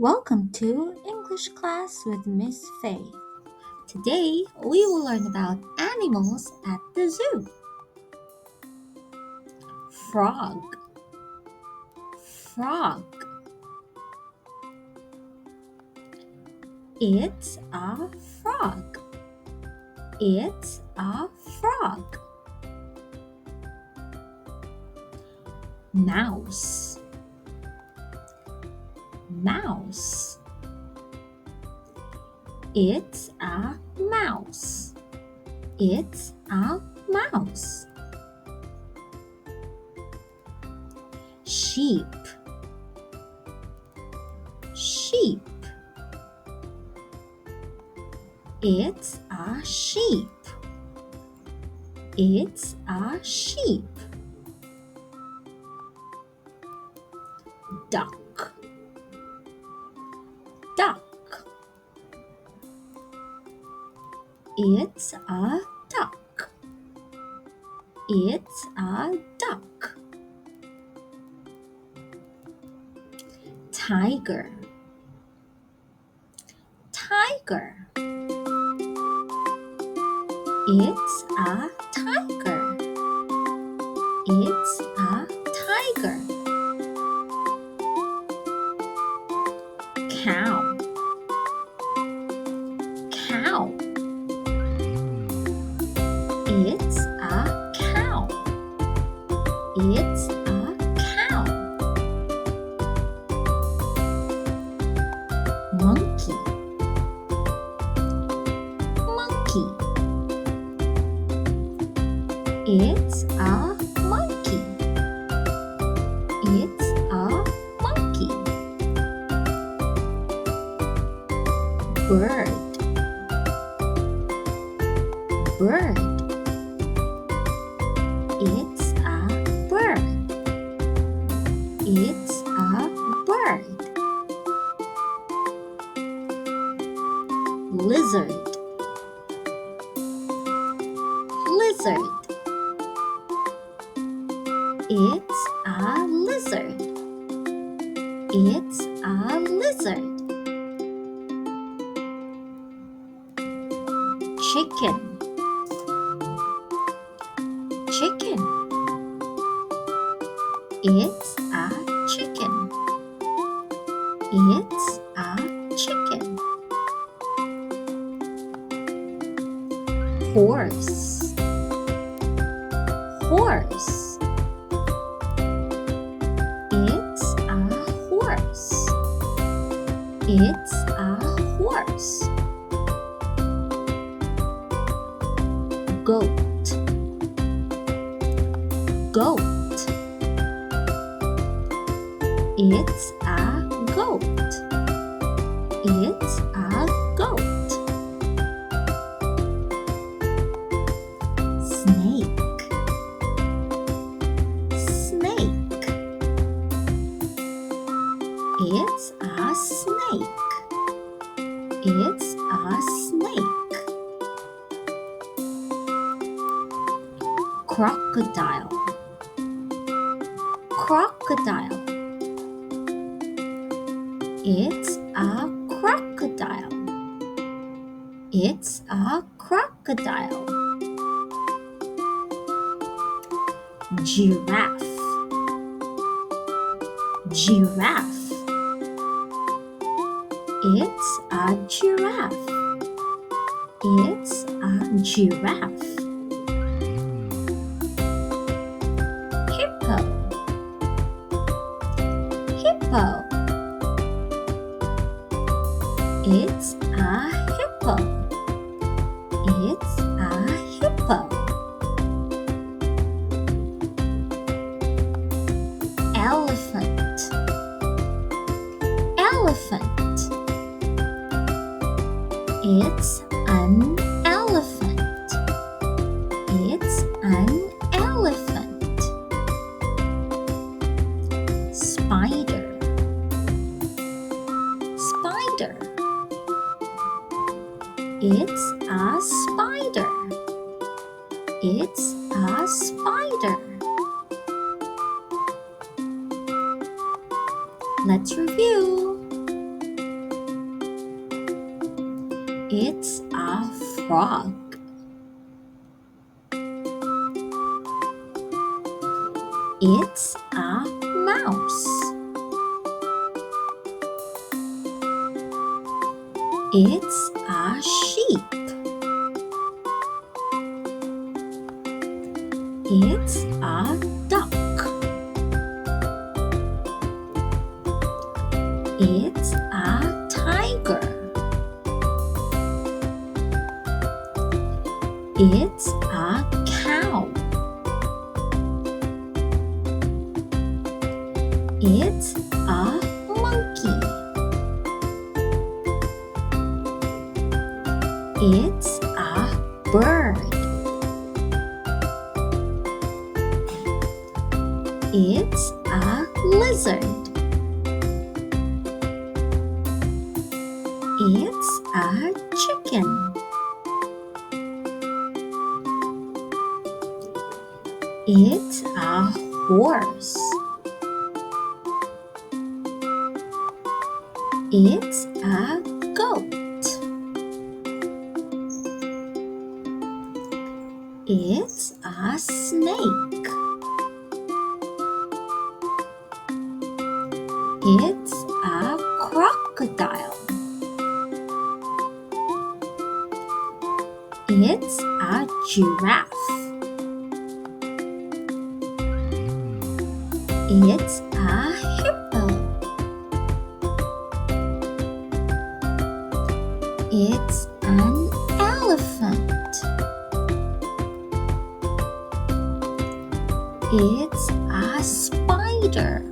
Welcome to English class with Miss Faith. Today we will learn about animals at the zoo. Frog, frog. It's a frog. It's a frog. Mouse, mouse. It's a mouse. It's a mouse. Sheep, sheep. It's a sheep. It's a sheep. Duck, duck. It's a duck. It's a duck. Tiger, tiger. It's a tiger. It's a tiger. Cow, cow. It's a cow. It's a cow. Monkey, monkey. It's a monkey. It's a monkey. Bird, bird. It's a bird. It's a bird. Lizard, lizard. It's a lizard. It's a lizard. Chicken, chicken. It's a chicken. It's a chicken. Horse, horse. It's a horse. It's a horse. Goat, goat. It's a goat. It's a goat. Snake, snake. It's a snake. It's a snake. Crocodile, crocodile. It's a crocodile. It's a crocodile. Giraffe, giraffe. It's a giraffe. It's a giraffe. Hippo, hippo. It's a hippo. It's a hippo. Elephant, elephant. It's an elephant. It's an elephant. Spider, spider. It's a spider. It's a spider. Let's review. It's a frog. It's a mouse. It's a sheep. It's a duck. It's a tiger. It's a cow. It's a monkey. It's a bird. It's a lizard. It's a chicken. It's a horse. It's a goat. It's a snake. It's a crocodile. It's a giraffe. It's a hippo. It's an elephant. It's a spider.